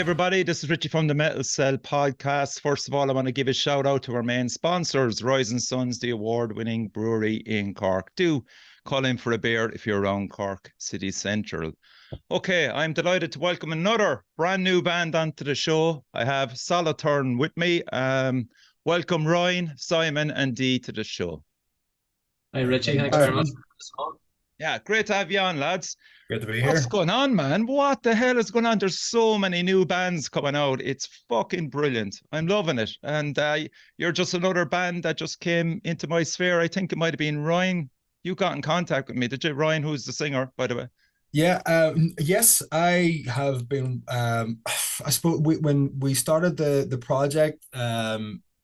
everybody, this is Richie from the Metal Cell podcast. First of all, I want to give a shout out to our main sponsors, Rise & Sons, the award-winning brewery in Cork. Do call in for a beer if you're around Cork City Central. Okay, I'm delighted to welcome another brand new band onto the show. I have Solothurn with me. Welcome Ryan, Simon and Dee to the show. Hi Richie, thanks very much for this on. Yeah, great to have you on, lads. Great to be What's here. going on, man? What the hell is going on? There's so many new bands coming out. It's fucking brilliant. I'm loving it. And you're just another band that just came into my sphere. I think it might have been Ryan. You got in contact with me, did you? Ryan, who's the singer, by the way? Yeah, yes, I have been. I suppose when we started the project,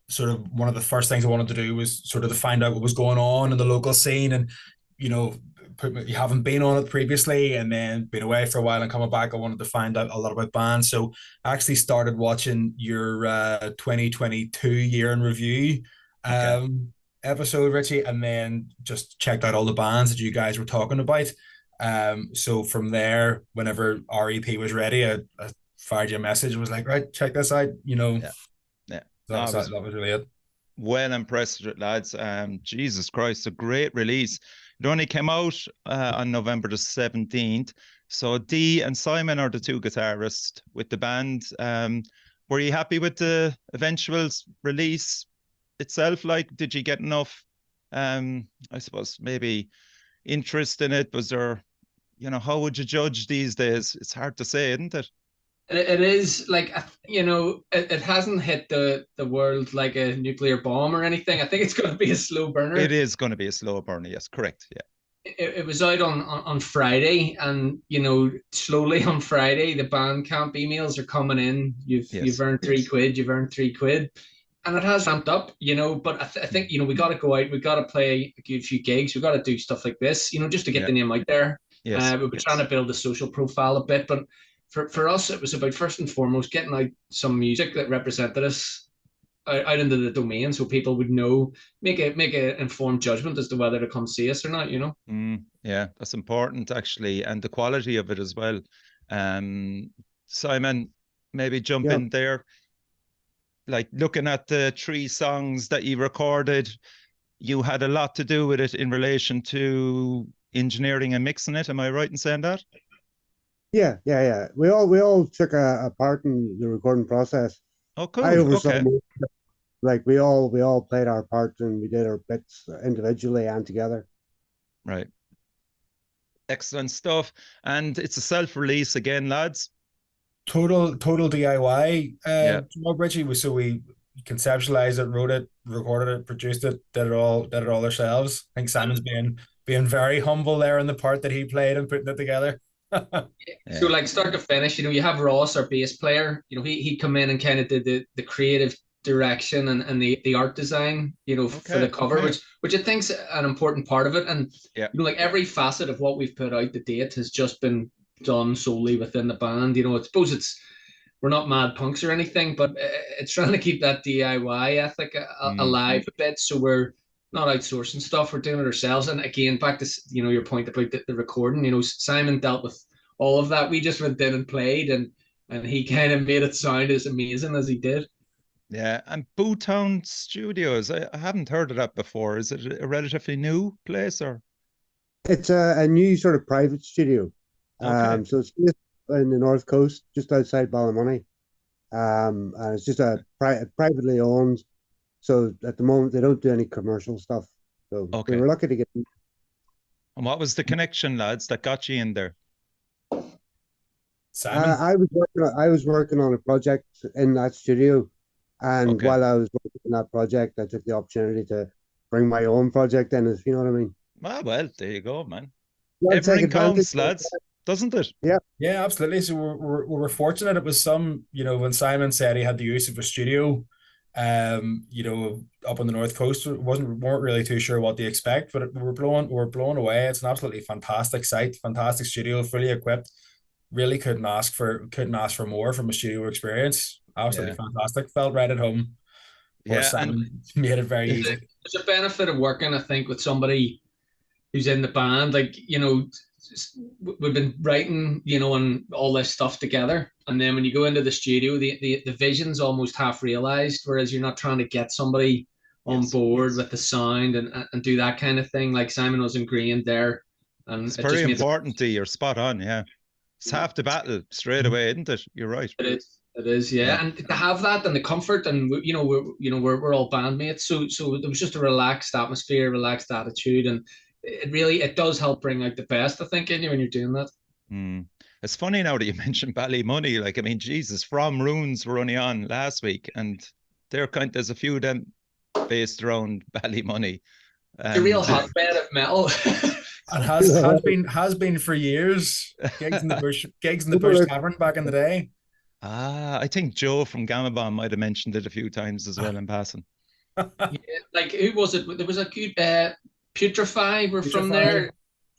sort of one of the first things I wanted to do was sort of to find out what was going on in the local scene, and you know, you haven't been on it previously, and then been away for a while and coming back. I wanted to find out a lot about bands, so I actually started watching your 2022 year in review episode, Richie, and then just checked out all the bands that you guys were talking about. So from there, whenever our EP was ready, I fired you a message. Was like, right, check this out. You know, that was really it. Well impressed with it, lads. Jesus Christ, a great release. It only came out on November the 17th. So Dee and Simon are the two guitarists with the band. Were you happy with the eventual release itself? Like, did you get enough, I suppose, maybe interest in it? Was there, you know, how would you judge these days? It's hard to say, isn't it? It is like, you know, it hasn't hit the world like a nuclear bomb or anything. I think it's going to be a slow burner. It is going to be a slow burner, yes, correct, yeah. It was out on Friday, and you know, slowly on Friday the Bandcamp emails are coming in. You've earned £3, you've earned £3, and it has ramped up, you know. But I think, you know, we got to go out, we got to play a good few gigs, we got to do stuff like this, you know, just to get the name out there. We've been trying to build a social profile a bit, but for us, it was about first and foremost getting out some music that represented us out into the domain, so people would know, make a informed judgment as to whether to come see us or not, you know. Yeah, that's important actually, and the quality of it as well. Simon, maybe jump in there. Like, looking at the 3 songs that you recorded, you had a lot to do with it in relation to engineering and mixing it. Am I right in saying that? Yeah. We all took a part in the recording process. Oh, cool. I oversaw like we all played our parts, and we did our bits individually and together. Right. Excellent stuff. And it's a self-release again, lads. Total DIY. Richie. So we conceptualized it, wrote it, recorded it, produced it, did it all ourselves. I think Simon's being very humble there in the part that he played and putting it together. So like start to finish, you know, you have Ross, our bass player, you know, he come in and kind of did the creative direction and the art design, you know, for the cover, which I think's an important part of it. And you know, like every facet of what we've put out to date has just been done solely within the band. You know, I suppose we're not mad punks or anything, but it's trying to keep that DIY ethic alive a bit. So we're not outsourcing stuff, we're doing it ourselves. And again, back to, you know, your point about the recording, you know, Simon dealt with all of that. We just went in and played, and he kind of made it sound as amazing as he did. Yeah, and Bootown Studios, I haven't heard of that before. Is it a relatively new place, or? It's a new sort of private studio. So it's just in the North Coast, just outside Ballymoney. And it's just a privately owned. So at the moment, they don't do any commercial stuff. So we were lucky to get in. And what was the connection, lads, that got you in there? Simon? I was working on a project in that studio. And while I was working on that project, I took the opportunity to bring my own project in, if you know what I mean. Well, there you go, man. Everything counts, lads, doesn't it? Yeah, absolutely. So we were fortunate. It was some, you know, when Simon said he had the use of a studio, you know, up on the North Coast, weren't really too sure what to expect, but we were blown away. It's an absolutely fantastic site, fantastic studio, fully equipped. Really couldn't ask for more from a studio experience. Absolutely fantastic. Felt right at home. And made it very easy. There's a benefit of working, I think, with somebody who's in the band, like, you know, we've been writing, you know, and all this stuff together. And then when you go into the studio, the vision's almost half realized, whereas you're not trying to get somebody on board with the sound and do that kind of thing. Like Simon was ingrained there. And it's very important to you're spot on, yeah. It's half the battle straight away, isn't it? You're right. It is, yeah. And to have that and the comfort, and you know, we're all bandmates, so there was just a relaxed atmosphere, relaxed attitude, and it does help bring out the best, I think, in you when you're doing that. It's funny now that you mentioned Ballymoney. Like, I mean, Jesus, From Runes were only on last week, and there's a few of them based around Ballymoney. The real hotbed of metal. And has been for years. Gigs in the Bush Tavern back in the day. I think Joe from Gamma Bomb might have mentioned it a few times as well in passing. Yeah, like, who was it? There was a good Putrefy were from there,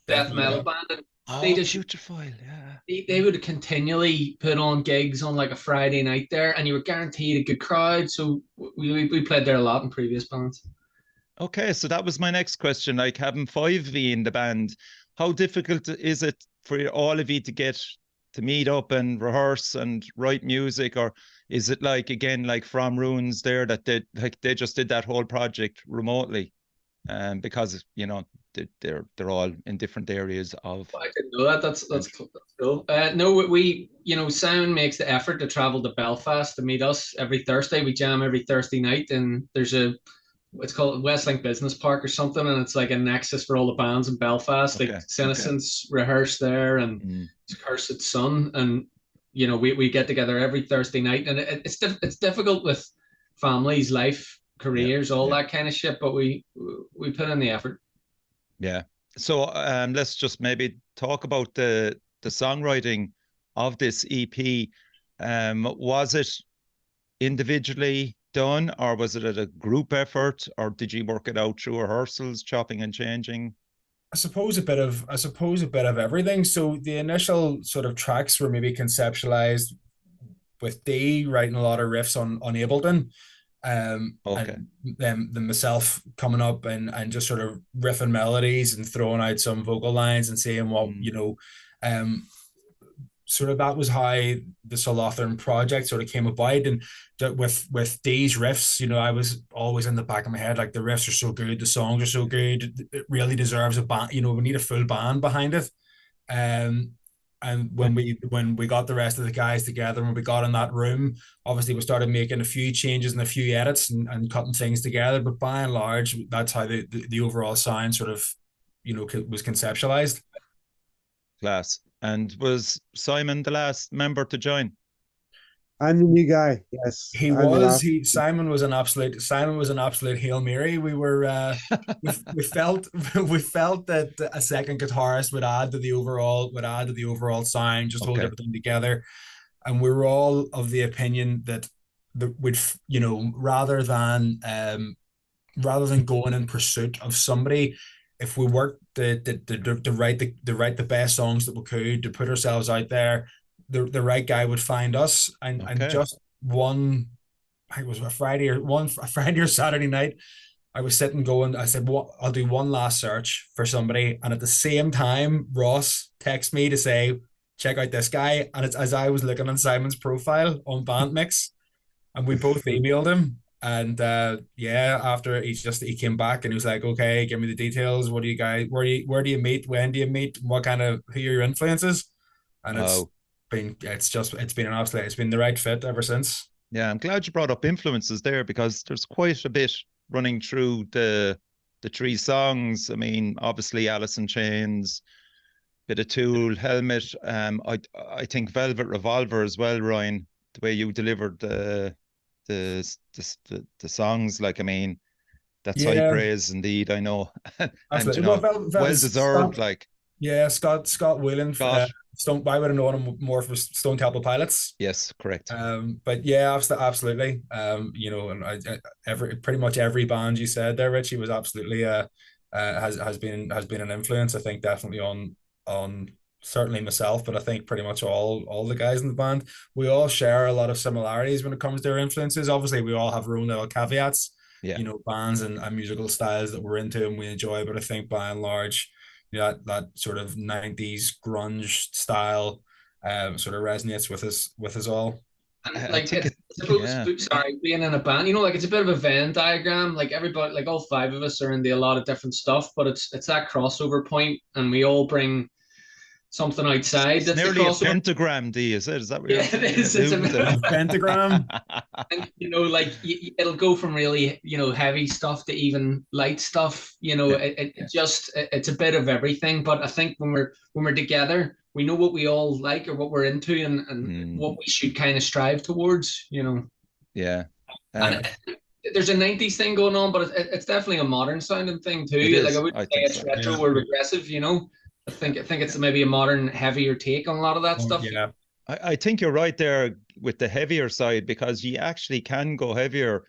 death metal band. And they just Putrefy, yeah. They would continually put on gigs on like a Friday night there, and you were guaranteed a good crowd. So we played there a lot in previous bands. Okay, so that was my next question. Like, having 5V in the band, how difficult is it for all of you to get to meet up and rehearse and write music, or is it like, again, like From Runes there, that they just did that whole project remotely, because, you know, they're all in different areas of. I didn't know that. That's cool. No, we, you know, Simon makes the effort to travel to Belfast to meet us every Thursday. We jam every Thursday night, and there's it's called Westlink Business Park or something, and it's like a nexus for all the bands in Belfast. Like Senescence rehearse there, and Cursed Sun, and you know, we get together every Thursday night, and it's difficult with families, life, careers, all that kind of shit, but we put in the effort. Yeah. So let's just maybe talk about the songwriting of this EP. Was it individually done, or was it a group effort, or did you work it out through rehearsals, chopping and changing? I suppose a bit of everything. So the initial sort of tracks were maybe conceptualized with Dee writing a lot of riffs on Ableton, and then myself coming up and just sort of riffing melodies and throwing out some vocal lines and saying what, you know, sort of that was how the Solothurn project sort of came about. And with Dee's riffs, you know, I was always in the back of my head, like, the riffs are so good, the songs are so good, it really deserves a band, you know, we need a full band behind it. And when we got the rest of the guys together, when we got in that room, obviously we started making a few changes and a few edits and cutting things together, but by and large, that's how the overall sound sort of, you know, was conceptualized. Class. And was Simon the last member to join? I'm the new guy. Yes, he was. Simon was an absolute Hail Mary. We were we felt that a second guitarist would add to the overall sound, just hold everything together. And we were all of the opinion that would, you know, rather than going in pursuit of somebody, if we worked to write the best songs that we could, to put ourselves out there, the right guy would find us. And just it was a Friday or Saturday night, I was sitting going, I said, well, I'll do one last search for somebody. And at the same time, Ross texted me to say, check out this guy. And it's as I was looking on Simon's profile on Bandmix, and we both emailed him. And after he came back and he was like, okay, give me the details. What do you guys, where do you meet? When do you meet? What kind of, who are your influences? And it's been the right fit ever since. Yeah, I'm glad you brought up influences there, because there's quite a bit running through the three songs. I mean, obviously Alice in Chains, bit of Tool, Helmet. I think Velvet Revolver as well, Ryan, the way you delivered the songs, like, I mean, that's high praise indeed, I know. And, you know, well deserved. Like, yeah, Scott Whelan, Stone, I would have known him more for Stone Temple Pilots. Yes, correct. But yeah, absolutely. You know, and pretty much every band you said there, Richie, was absolutely has been an influence. I think definitely on certainly myself, but I think pretty much all the guys in the band. We all share a lot of similarities when it comes to our influences. Obviously, we all have our own little caveats. You know, bands and musical styles that we're into and we enjoy, but I think by and large, that sort of 90s grunge style sort of resonates with us all. And like I suppose, sorry, being in a band, like it's a bit of a Venn diagram. Like everybody, like all five of us are into a lot of different stuff, but it's that crossover point, and we all bring something outside. It's that's nearly a pentagram, Dee, is it? Is that what it is? It's a pentagram. And like it'll go from really heavy stuff to even light stuff. It's a bit of everything. But I think when we're together, we know what we all like or what we're into, and what we should kind of strive towards. Yeah. And there's a 90s thing going on, but it's definitely a modern sounding thing too. Like I wouldn't say it's retro or regressive. I think it's maybe a modern, heavier take on a lot of that stuff. Yeah, I think you're right there with the heavier side, because you actually can go heavier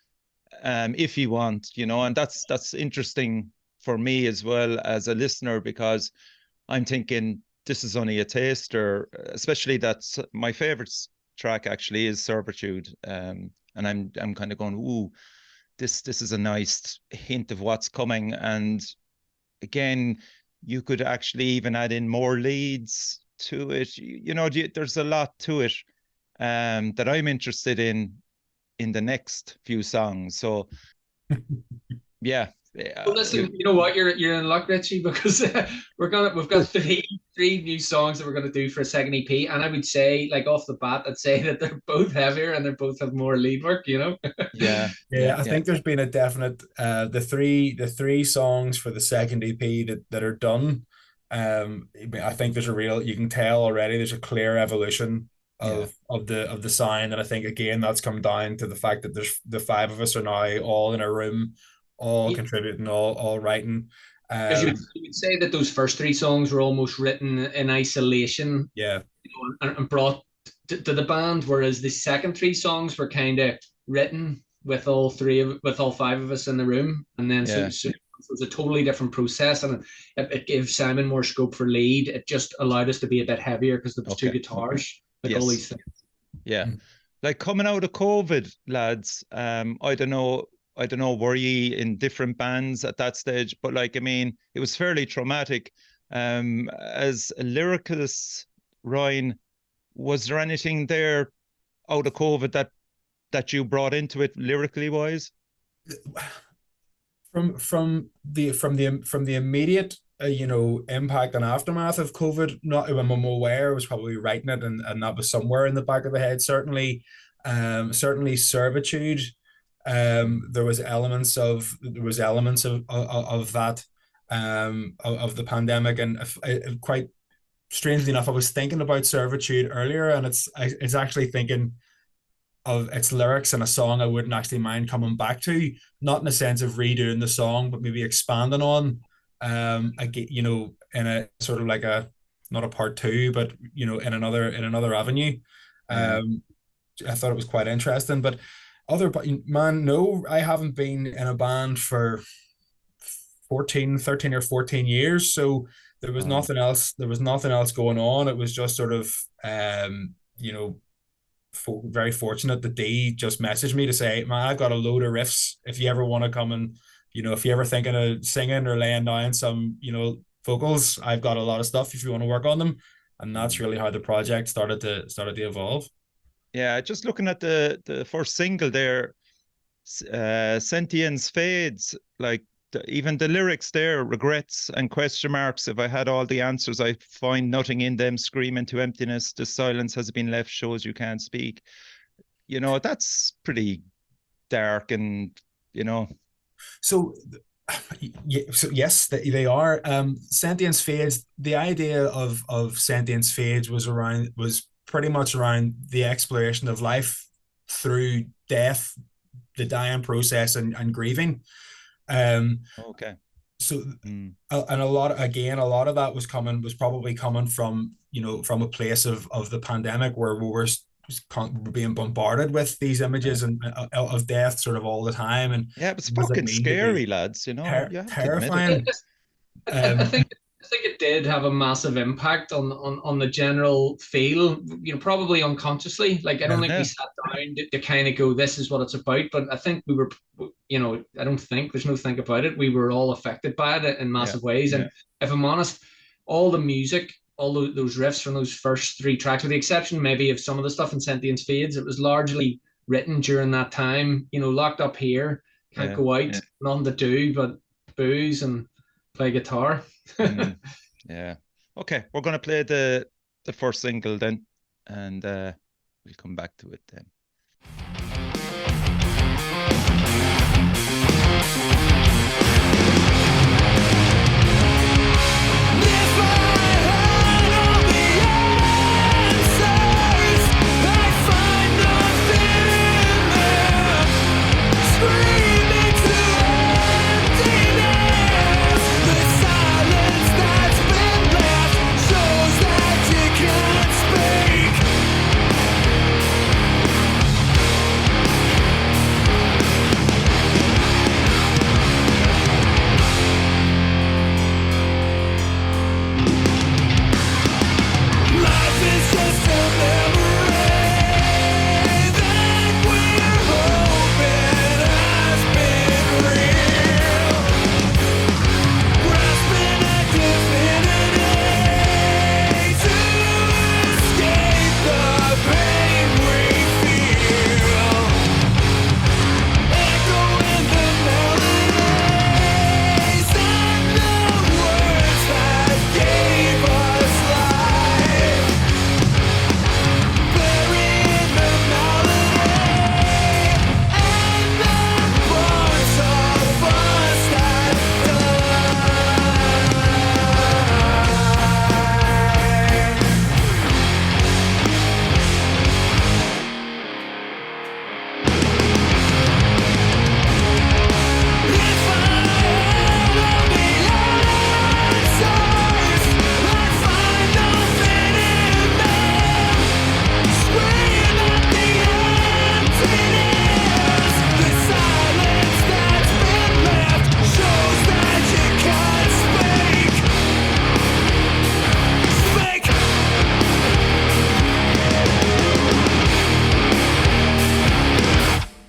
if you want, and that's interesting for me as well as a listener, because I'm thinking this is only a taster, especially that's my favorite track actually is Servitude, and I'm kind of going, ooh, this is a nice hint of what's coming, and again, you could actually even add in more leads to it. There's a lot to it that I'm interested in the next few songs. So, yeah. Well, listen, you know what? You're in luck, Richie, because we've got three new songs that we're going to do for a second EP, and I would say, like off the bat, I'd say that they're both heavier and they both have more lead work. Yeah. I think there's been a definite the three songs for the second EP that are done. I think there's you can tell already there's a clear evolution of the sound, and I think again that's come down to the fact that there's the five of us are now all in a room, all contributing, all writing. You would say that those first three songs were almost written in isolation, and brought to the band, whereas the second three songs were kind of written with all five of us in the room, and then so it was a totally different process, and it gave Simon more scope for lead. It just allowed us to be a bit heavier because there was two guitars, all these things. Yeah, like coming out of COVID, lads. I don't know, were ye in different bands at that stage? But like, I mean, it was fairly traumatic. As a lyricist, Ryan, was there anything there out of COVID that you brought into it lyrically wise? From the immediate impact and aftermath of COVID, I'm aware I was probably writing it, and that was somewhere in the back of the head. Certainly Servitude. There was elements of that of the pandemic, and quite strangely enough, I was thinking about Servitude earlier, and it's actually thinking of its lyrics and a song I wouldn't actually mind coming back to, not in the sense of redoing the song, but maybe expanding on, in a sort of like not a part two, but in another avenue. I thought it was quite interesting, but no, I haven't been in a band for 13 or 14 years, so there was nothing else going on. It was just sort of very fortunate that Dee just messaged me to say, man, I've got a load of riffs if you ever want to come and if you ever thinking of singing or laying down some vocals, I've got a lot of stuff if you want to work on them. And that's really how the project started to evolve. Yeah, just looking at the first single there, Sentience Fades, like even the lyrics there, regrets and question marks. If I had all the answers, I find nothing in them, screaming to emptiness. The silence has been left, shows you can't speak. That's pretty dark, and So yes, they are. Sentience Fades. The idea of Sentience Fades was pretty much around the exploration of life through death, the dying process, and grieving. So and a lot of that was probably coming from from a place of the pandemic, where we were being bombarded with these images and of death sort of all the time, and it was fucking scary, lads. Terrifying. I think it did have a massive impact on the general feel, probably unconsciously. Like, I don't think we sat down to kind of go, this is what it's about. But I think we were, there's no think about it. We were all affected by it in massive ways. And if I'm honest, all the music, all those riffs from those first 3 tracks, with the exception maybe of some of the stuff in Sentience Fades, it was largely written during that time. You know, locked up here, can't go out, nothing to do but booze and play guitar. Yeah. Okay, we're gonna play the first single then, and we'll come back to it then.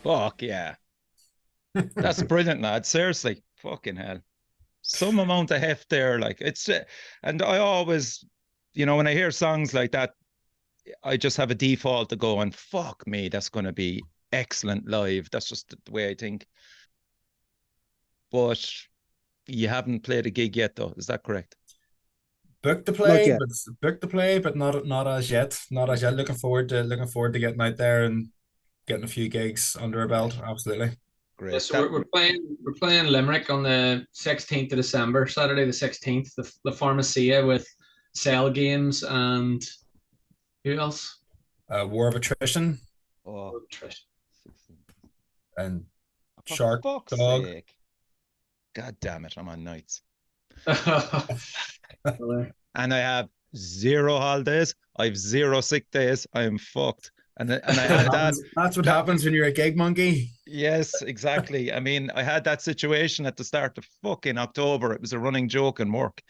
Fuck yeah. That's brilliant, lad. Seriously, fucking hell. Some amount of heft there, like it's, and I always, you know, when I hear songs like that, I just have a default to go and fuck me, that's going to be excellent live. That's just the way I think. But you haven't played a gig yet, though. Is that correct? Booked to play, but not as yet. Not as yet. Looking forward to getting out there and getting a few gigs under our belt. Absolutely. Great. Yeah, so we're playing Limerick on the 16th of December, Saturday the 16th, the Pharmacia with Cell Games and who else? War of Attrition. Oh, War of Attrition. And Shark Dog. Sake. God damn it, I'm on nights. And I have 0 holidays. I have 0 sick days. I am fucked. And I had that. That's what happens when you're a gig monkey. Yes, exactly. I mean, I had that situation at the start of fucking October. It was a running joke in work.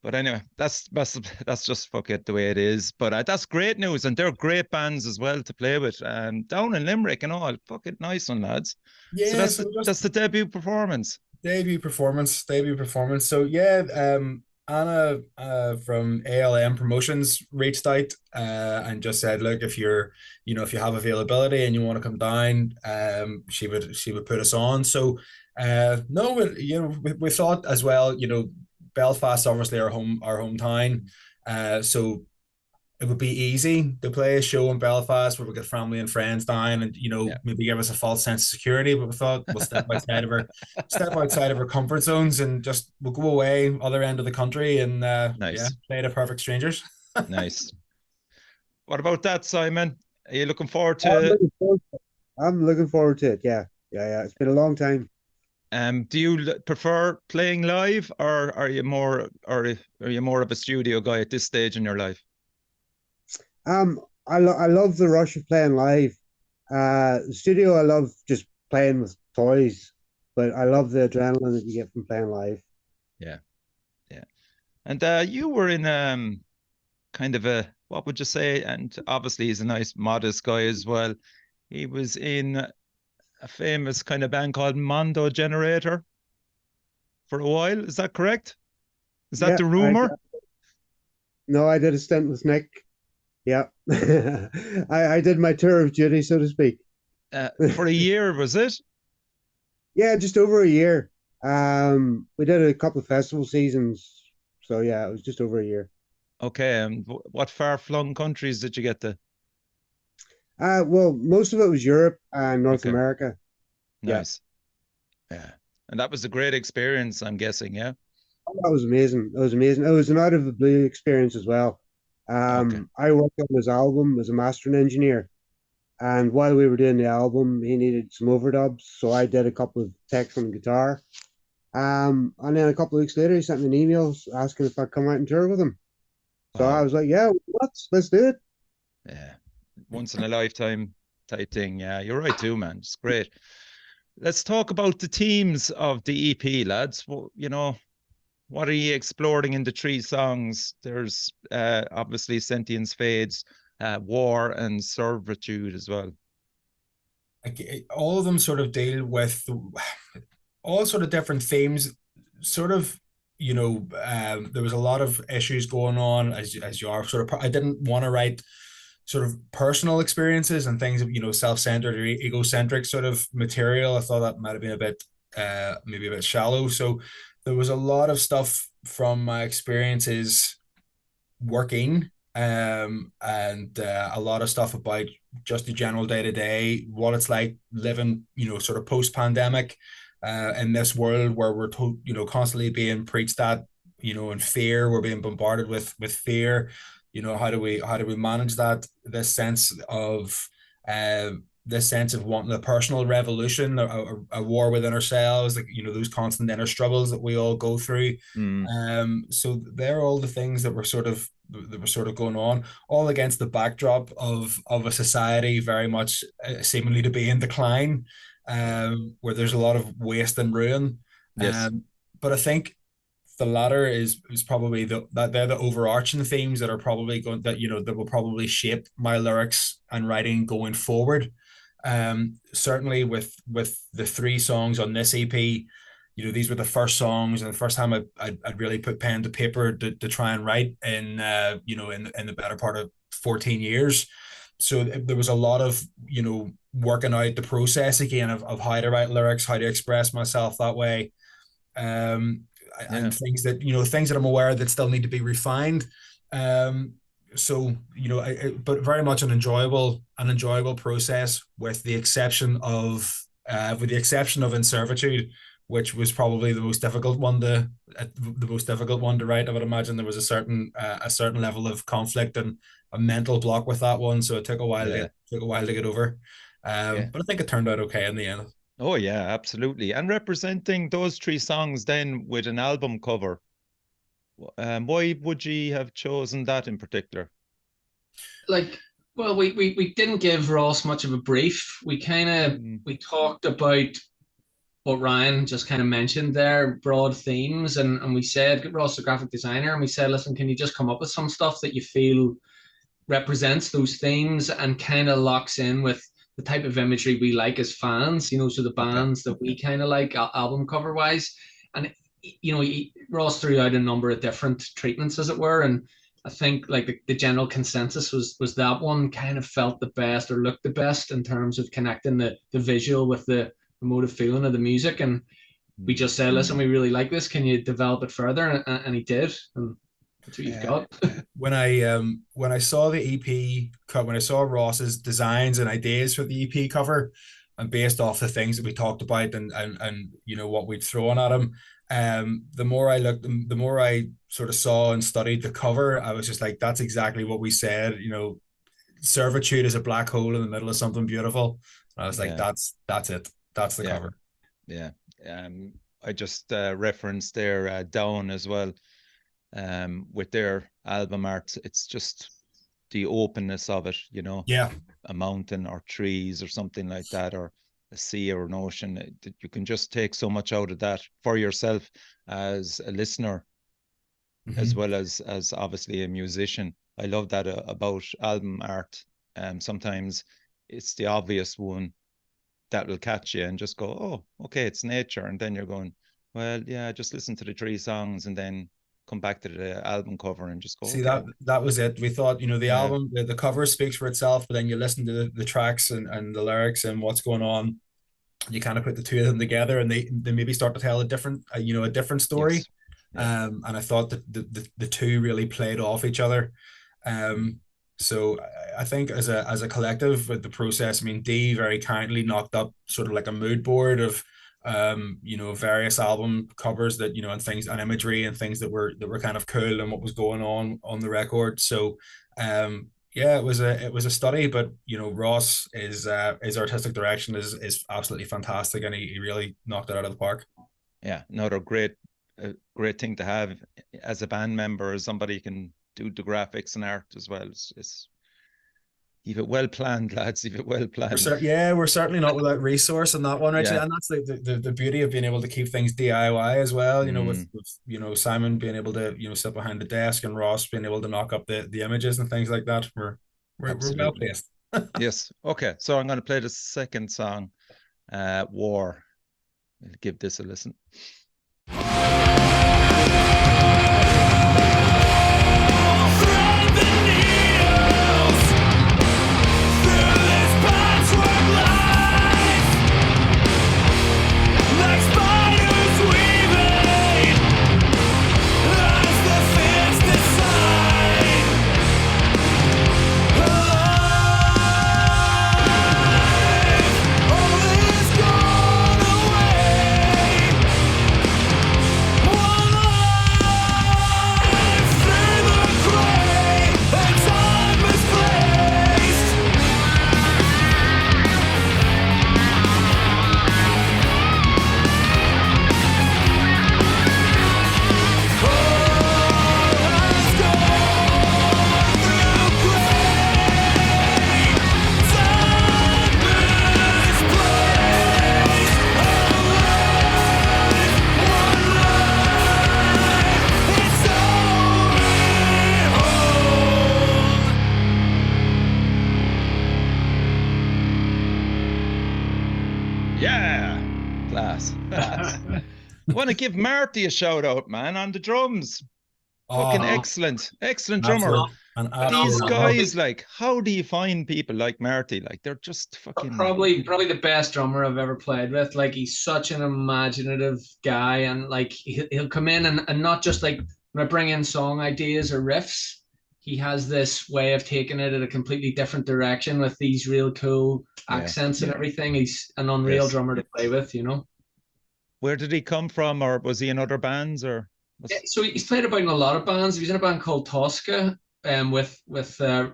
But anyway, that's just fuck it the way it is. But that's great news, and they're great bands as well to play with. Down in Limerick and all, fucking nice one, lads. Yeah, so that's the debut performance. Debut performance. So yeah, Anna from ALM Promotions reached out and just said, look, if you have availability and you want to come down, she would put us on. So we thought as well, Belfast obviously our hometown, so it would be easy to play a show in Belfast where we get family and friends down and maybe give us a false sense of security. But we thought we'll step outside of our comfort zones and just we'll go away other end of the country and nice. Play to perfect strangers. Nice. What about that, Simon? Are you looking forward to I'm looking forward to it. Yeah. It's been a long time. Do you prefer playing live, or are you more of a studio guy at this stage in your life? I love the rush of playing live. Studio, I love just playing with toys, but I love the adrenaline that you get from playing live. Yeah. And you were in kind of a, what would you say? And obviously he's a nice, modest guy as well. He was in a famous kind of band called Mondo Generator for a while. Is that correct? Is that the rumor? No, I did a stint with Nick. Yeah. I did my tour of duty, so to speak. For a year, was it? Yeah, just over a year. We did a couple of festival seasons. So yeah, it was just over a year. Okay, and what far-flung countries did you get to? Well, most of it was Europe and North Okay, America. Yeah. nice. Yeah, and that was a great experience, I'm guessing, yeah? Oh, that was amazing. That was amazing. It was an out of the blue experience as well. Okay. I worked on his album as a mastering engineer. And while we were doing the album, he needed some overdubs. So I did a couple of takes on the guitar. And then a couple of weeks later, he sent me an email asking if I'd come out and tour with him. So I Wow. was like, yeah, let's do it. Yeah. Once in a lifetime type thing. Yeah, you're right too, man. It's great. Let's talk about the themes of the EP, lads. Well, you know, what are you exploring in the three songs? There's obviously Sentience Fades, War, and Servitude as well. Like, all of them sort of deal with all sort of different themes. Sort of, there was a lot of issues going on as you are sort of. I didn't want to write sort of personal experiences and things, self-centered or egocentric sort of material. I thought that might have been a bit, maybe a bit shallow. So there was a lot of stuff from my experiences working, and a lot of stuff about just the general day to day, what it's like living, sort of post pandemic, in this world where we're constantly being preached at, in fear. We're being bombarded with fear. How do we manage that? This sense of wanting a personal revolution, a war within ourselves, like, those constant inner struggles that we all go through. Mm. So they're all the things that were sort of going on, all against the backdrop of a society very much seemingly to be in decline, where there's a lot of waste and ruin. Yes. But I think the latter is probably that they're the overarching themes that are probably going that will probably shape my lyrics and writing going forward. Certainly with the three songs on this EP, these were the first songs and the first time I'd really put pen to paper to try and write in in the better part of 14 years. So there was a lot of working out the process again of how to write lyrics, how to express myself that way, and things that I'm aware that still need to be refined. So but very much an enjoyable process, with the exception of In Servitude, which was probably the most difficult one to write. I would imagine there was a certain level of conflict and a mental block with that one, so it took a while to get over. But I think it turned out okay in the end. Oh yeah, absolutely. And representing those three songs then with an album cover, why would you have chosen that in particular? Like, well, we didn't give Ross much of a brief. We kind of we talked about what Ryan just kind of mentioned there, broad themes, and we said, Ross, the graphic designer, and we said, listen, can you just come up with some stuff that you feel represents those themes and kind of locks in with the type of imagery we like as fans, so the bands that we kind of like album cover wise. And Ross threw out a number of different treatments, as it were, and I think like the general consensus was that one kind of felt the best or looked the best in terms of connecting the visual with the emotive feeling of the music. And we just said, listen, we really like this, can you develop it further? And he did, and that's what you've got. When I saw the EP cut, when I saw Ross's designs and ideas for the EP cover, and based off the things that we talked about and what we'd thrown at him, the more I looked, the more I sort of saw and studied the cover, I was just like, that's exactly what we said. Servitude is a black hole in the middle of something beautiful. And I was like, that's it. That's the cover. Yeah. I just referenced their Down as well. With their album art, it's just the openness of it, a mountain or trees or something like that, or a sea or an ocean. You can just take so much out of that for yourself as a listener, as well as obviously a musician. I love that about album art. Sometimes it's the obvious one that will catch you and just go, oh, okay, it's nature. And then you're going, well, yeah, just listen to the three songs and then come back to the album cover and just go, See, okay. that was it. We thought, the album, the cover speaks for itself, but then you listen to the tracks and the lyrics and what's going on. You kind of put the two of them together, and they maybe start to tell a different story. Yes. Yeah. And I thought that the two really played off each other. So I think as a collective with the process, I mean, Dee very kindly knocked up sort of like a mood board of various album covers that, and things and imagery and things that were kind of cool and what was going on the record. So yeah, it was a study, but Ross his artistic direction is absolutely fantastic, and he really knocked it out of the park. Yeah, another great thing to have as a band member, as somebody who can do the graphics and art as well. It's you've it well planned, lads. You've it well planned. We're certainly not without resource in that one, actually. Yeah. And that's the beauty of being able to keep things DIY as well. With Simon being able to sit behind the desk, and Ross being able to knock up the images and things like that. We're well placed. Yes. Okay. So I'm going to play the second song, War. I'll give this a listen. I want to give Marty a shout out, man, on the drums. Fucking excellent drummer. These guys, like, how do you find people like Marty? Like, they're just fucking probably the best drummer I've ever played with. Like, he's such an imaginative guy, and like he'll come in and not just like when I bring in song ideas or riffs, he has this way of taking it in a completely different direction with these real cool accents and everything. He's an unreal drummer to play with, Where did he come from, or was he in other bands, or? Yeah, so he's played about in a lot of bands. He was in a band called Tosca, with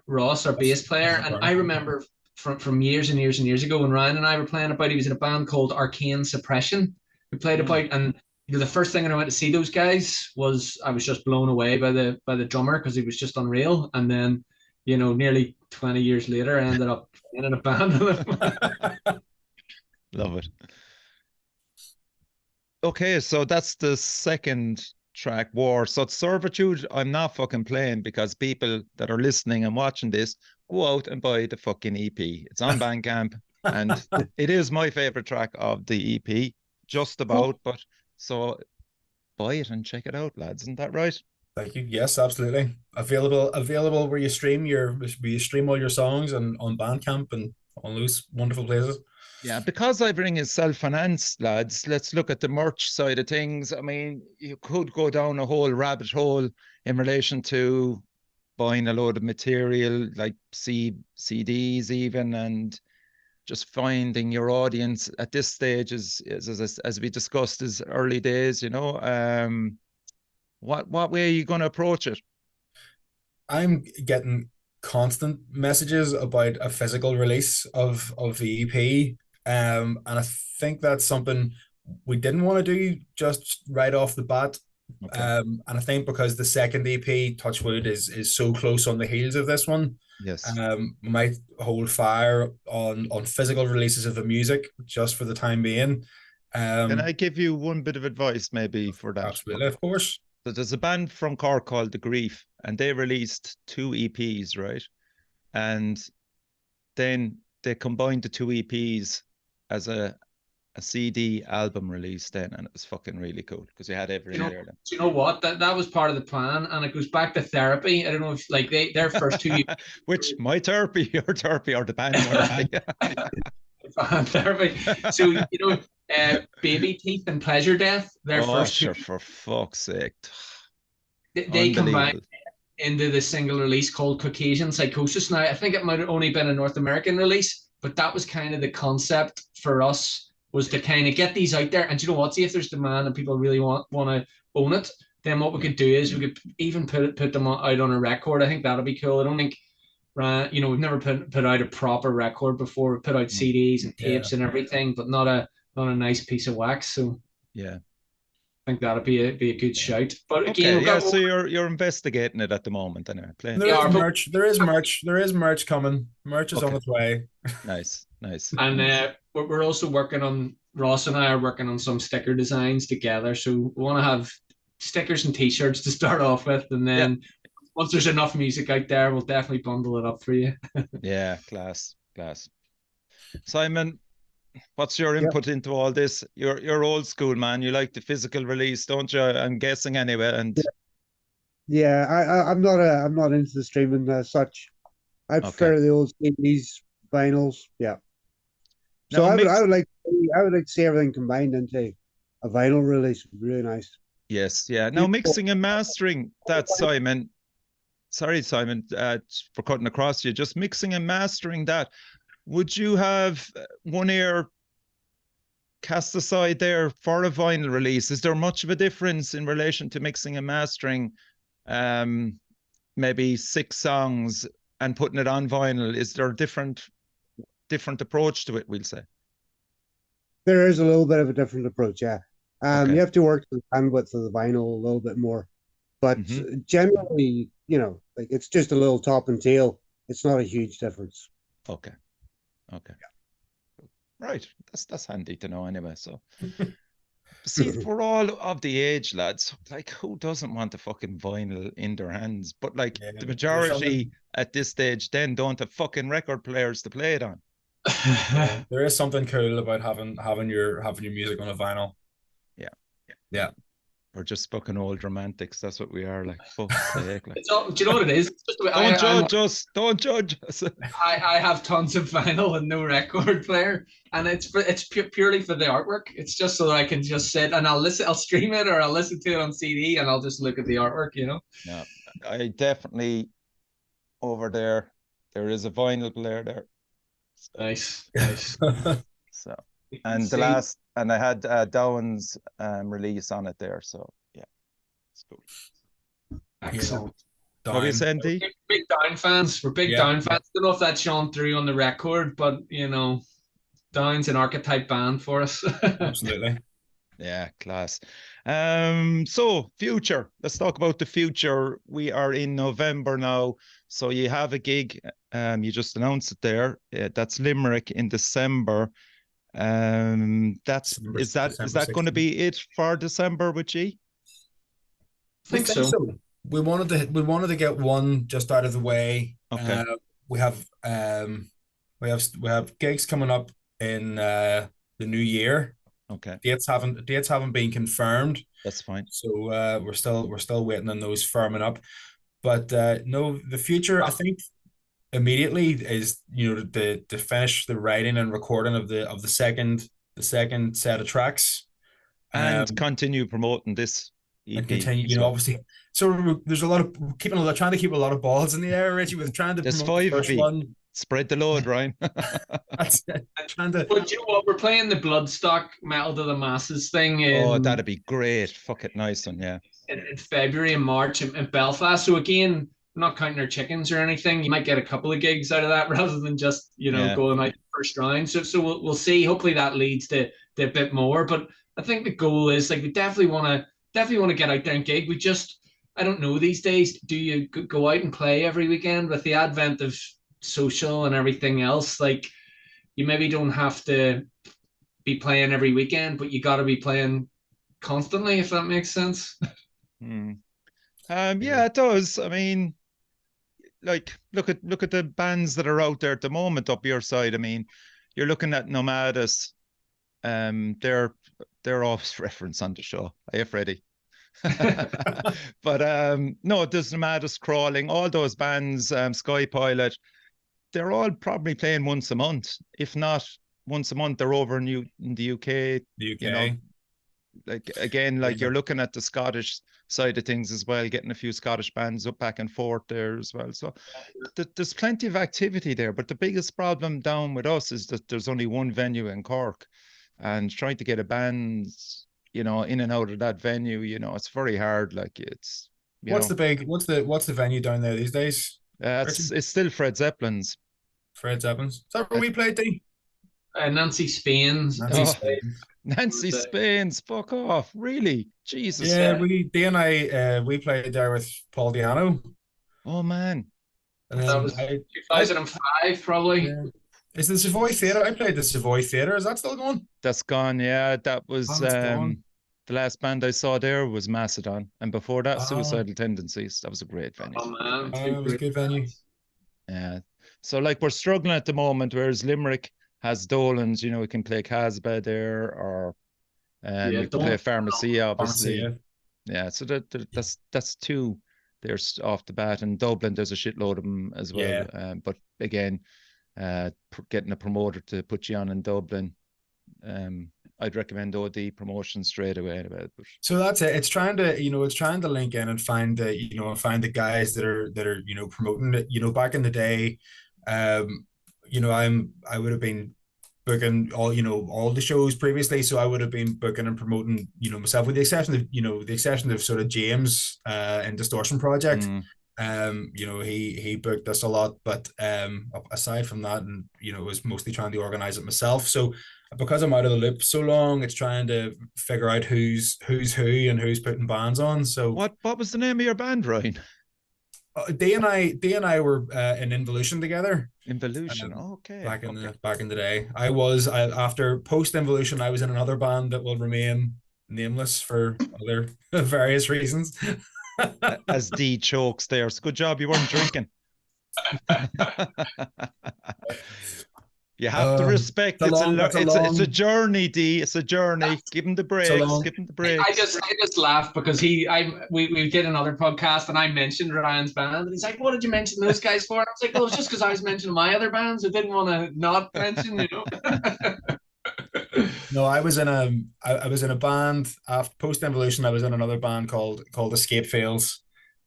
Ross, our bass player. And I remember from years and years and years ago when Ryan and I were playing about, he was in a band called Arcane Suppression. We played about, and the first thing when I went to see those guys was I was just blown away by the drummer, because he was just unreal. And then, nearly 20 years later, I ended up playing in a band with him. Love it. Okay, so that's the second track, War. So Servitude, I'm not fucking playing, because people that are listening and watching this, go out and buy the fucking EP. It's on Bandcamp, and it is my favorite track of the EP, just about. But so buy it and check it out, lads. Isn't that right? Thank you. Yes, absolutely. Available where you stream all your songs, and on Bandcamp and on those wonderful places. Yeah, because everything is self-financed, lads, let's look at the merch side of things. I mean, you could go down a whole rabbit hole in relation to buying a load of material, like CDs even, and just finding your audience at this stage as we discussed, is early days, What way are you going to approach it? I'm getting constant messages about a physical release of the EP. And I think that's something we didn't want to do just right off the bat. Okay. And I think because the second EP, Touchwood, is so close on the heels of this one, yes, might hold fire on physical releases of the music just for the time being. Can I give you one bit of advice maybe for that? Absolutely, of course. So there's a band from Cork called The Grief, and they released 2 EPs, right? And then they combined the 2 EPs as a CD album release then, and it was fucking really cool because we had everything there then. Do you know what? That was part of the plan, and it goes back to therapy. I don't know if like their first 2 years. Which my therapy, your therapy, or the band therapy. Therapy. So Baby Teeth and Pleasure Death. Their first sure, for fuck's sake. They combined into the single release called Caucasian Psychosis. Now I think it might have only been a North American release, but that was kind of the concept for us, was to kind of get these out there. And you know what? See if there's demand and people really want to own it, then what we could do is we could even put them out on a record. I think that'll be cool. I don't think, we've never put out a proper record before. We put out CDs and tapes and everything, but not a nice piece of wax. So yeah, I think that'll be a good shout. But again, so you're investigating it at the moment, anyway. There is merch coming. Merch is on its way. Nice. And we're also working on, Ross and I are working on some sticker designs together. So we want to have stickers and T-shirts to start off with, and then once there's enough music out there, we'll definitely bundle it up for you. Yeah, class. Simon, what's your input into all this? You're old school, man. You like the physical release, don't you? I'm guessing anyway. And I'm not into the streaming as such. I prefer the old CDs, vinyls. Yeah. So I would like to see everything combined into a vinyl release. Really nice. Yes, yeah. Now mixing and mastering that, Simon. Sorry, Simon, for cutting across you. Just mixing and mastering that. Would you have one ear cast aside there for a vinyl release? Is there much of a difference in relation to mixing and mastering? Maybe 6 songs and putting it on vinyl. Is there a different approach to it, we'll say? There is a little bit of a different approach, yeah. You have to work the bandwidth of the vinyl a little bit more. But generally, like it's just a little top and tail. It's not a huge difference. Okay. Yeah. Right. That's handy to know anyway. So see, we're all of the age, lads. Like, who doesn't want the fucking vinyl in their hands? But like the majority at this stage then don't have fucking record players to play it on. There is something cool about having your music on a vinyl. Yeah. We're just fucking old romantics. That's what we are. Like, fuck's sake. Like. Do you know what it is? Don't judge us. I have tons of vinyl and no record player, and it's purely for the artwork. It's just so that I can just sit and I'll stream it, or I'll listen to it on CD, and I'll just look at the artwork. No, I definitely over there is a vinyl player there. So. Nice. So. And I had Dowen's release on it there, so yeah, it's cool. Excellent. What are you saying, Dee? Big Down fans. We're big Down fans. Don't know if that's shown through on the record, but Down's an archetype band for us. Absolutely. Yeah, class. So future. Let's talk about the future. We are in November now, so you have a gig. You just announced it there. That's Limerick in December. Is that going to be it for December with G? I think so. We wanted to get one just out of the way. Okay. We have gigs coming up in the new year. Okay. Dates haven't been confirmed. That's fine. So we're still waiting on those firming up. But no, the future, I think, immediately is to finish the writing and recording of the second set of tracks, and continue promoting this EP, and continue obviously. So there's a lot of trying to keep a lot of balls in the air, Richie, with trying to there's promote 5 the first one. Spread the load, Ryan. That's it. But you know what, we're playing the Bloodstock Metal to the Masses thing that'd be great. Fuck it, nice one. Yeah, in February and March in Belfast. So again, not counting our chickens or anything, you might get a couple of gigs out of that rather than just going out first round. So we'll see. Hopefully that leads to a bit more. But I think the goal is we definitely want to get out there and gig. I don't know these days. Do you go out and play every weekend with the advent of social and everything else? Like, you maybe don't have to be playing every weekend, but you got to be playing constantly, if that makes sense. Yeah, it does. I mean, like, look at the bands that are out there at the moment up your side. I mean, you're looking at Nomadus, They're off reference on the show. Hey, Freddie. But no, there's Nomadus Crawling, all those bands, Sky Pilot, they're all probably playing once a month. If not once a month, they're over in the UK. The UK. You know, like again, like you're looking at the Scottish side of things as well, getting a few Scottish bands up back and forth there as well. So there's plenty of activity there. But the biggest problem down with us is that there's only one venue in Cork, and trying to get a band, you know, in and out of that venue, you know, it's very hard. Like it's what's the venue down there these days? It's still Fred Zeppelin's. Fred Zeppelin's. Is that where we played, Dee? Nancy Spain's. Nancy Spain's. Fuck off! Really? Jesus. Yeah, Dee and I we played there with Paul Diano. Oh man. And that was 2005, probably. Yeah. Is the Savoy Theatre? I played the Savoy Theatre. Is that still going? That's gone. Yeah, that was the last band I saw there was Macedon, and before that, Suicidal Tendencies. That was a great venue. Oh man, it was a good venue. Yeah. So like we're struggling at the moment, whereas Limerick has Dolan's. You know, we can play Casbah there, or we can play Pharmacia, obviously. Pharmacia. Yeah. So that's two. There's off the bat, and Dublin there's a shitload of them as well. Yeah. But again, getting a promoter to put you on in Dublin, I'd recommend OD promotion straight away. So that's it. It's trying to link in and find the guys that are promoting it. You know, back in the day, I would have been booking all the shows previously, so I would have been booking and promoting myself, with the exception of sort of James in Distortion Project. He booked us a lot, but aside from that, and it was mostly trying to organize it myself. So because I'm out of the loop so long, it's trying to figure out who's who and who's putting bands on. So what was the name of your band, Ryan? Dee and I were in Involution together. Involution, okay. Back in the day, after post Involution, I was in another band that will remain nameless for other various reasons. As Dee chokes there. It's a good job you weren't drinking. You have to respect it's a journey, Dee. It's a journey. Give him the breaks. Give him the breaks. I just laughed because we did another podcast and I mentioned Ryan's band and he's like, "What did you mention those guys for?" And I was like, "Well, it's just because I was mentioning my other bands. I didn't want to not mention, No, I was in a band after post Evolution. I was in another band called Escape Fails.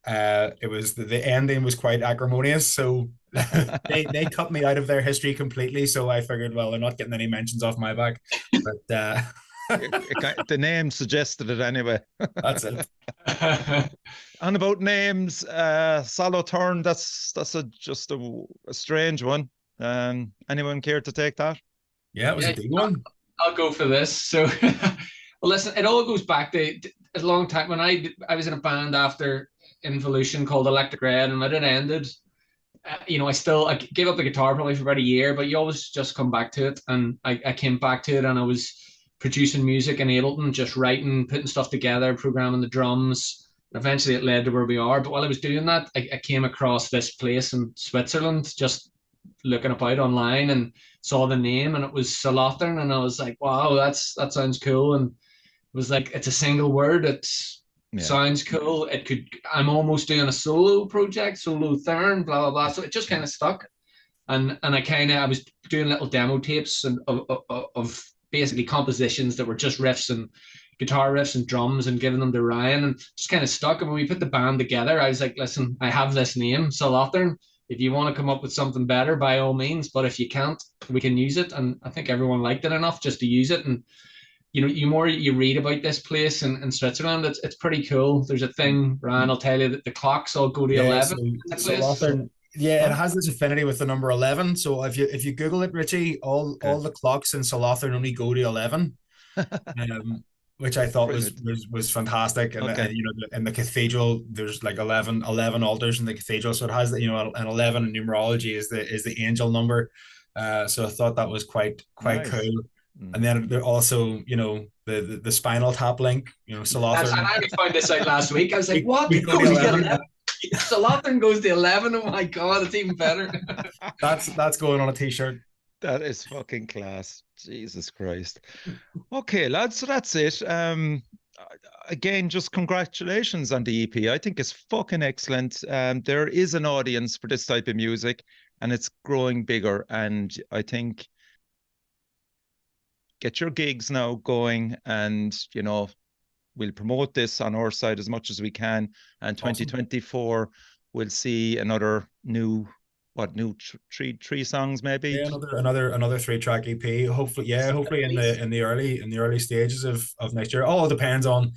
It was the ending was quite acrimonious, so they cut me out of their history completely. So I figured, well, they're not getting any mentions off my back. But the name suggested it anyway. That's it. And about names, Solothurn, that's just a strange one. Anyone care to take that? Yeah, it was a big one. I'll go for this. So, well, listen, it all goes back to a long time when I was in a band after Involution called Electric Red, and when it ended, I gave up the guitar probably for about a year, but you always just come back to it. And I came back to it, and I was producing music in Ableton, just writing, putting stuff together, programming the drums. And eventually it led to where we are. But while I was doing that, I came across this place in Switzerland, just looking about online, and saw the name, and it was Solothurn, and I was like, wow, that sounds cool. And it was like, it's a single word. Sounds cool. I'm almost doing a solo project, Solothurn, blah, blah, blah. So it just kind of stuck. And I was doing little demo tapes of basically compositions that were just riffs and guitar riffs and drums, and giving them to Ryan, and just kind of stuck. And when we put the band together, I was like, listen, I have this name, Solothurn. If you want to come up with something better, by all means, but if you can't, we can use it. And I think everyone liked it enough just to use it. And you more you read about this place in Switzerland, it's pretty cool. There's a thing, Ryan, I'll tell you, that the clocks all go to 11. Solothurn, it has this affinity with the number 11. So if you Google it, Richie, all the clocks in Solothurn only go to 11. Which I thought was fantastic. And in the cathedral, there's like 11 altars in the cathedral, so it has an 11 in numerology is the angel number. So I thought that was quite nice. Cool. And then there also the Spinal Tap link, Solothurn. And I found this out last week. I was like, what? Solothurn goes to 11. Oh my god, it's even better. That's going on a t-shirt. That is fucking class. Jesus Christ. Okay, lads, so that's it. Again, just congratulations on the EP. I think it's fucking excellent. There is an audience for this type of music, and it's growing bigger. And I think get your gigs now going, and we'll promote this on our side as much as we can. And 2024, we'll see another three songs maybe. Yeah, another 3-track EP. Hopefully in the early stages of next year. All depends on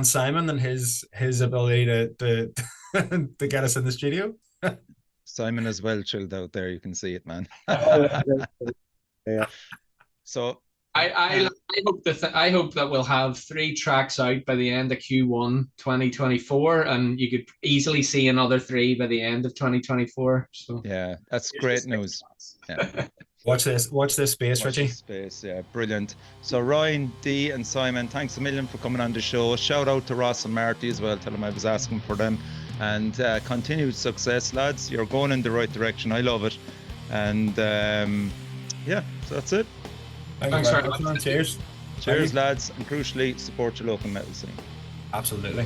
Simon and his ability to to get us in the studio. Simon is well chilled out there. You can see it, man. Yeah. So I hope that we'll have 3 tracks out by the end of Q1 2024, and you could easily see another 3 by the end of 2024. So yeah, that's great news. Yeah. Watch this space, Richie. Space, yeah, brilliant. So Ryan, Dee, and Simon, thanks a million for coming on the show. Shout out to Ross and Marty as well. Tell them I was asking for them. And continued success, lads. You're going in the right direction. I love it. And yeah, so that's it. Thanks very much, man. Cheers. Cheers, lads. And crucially, support your local metal scene. Absolutely.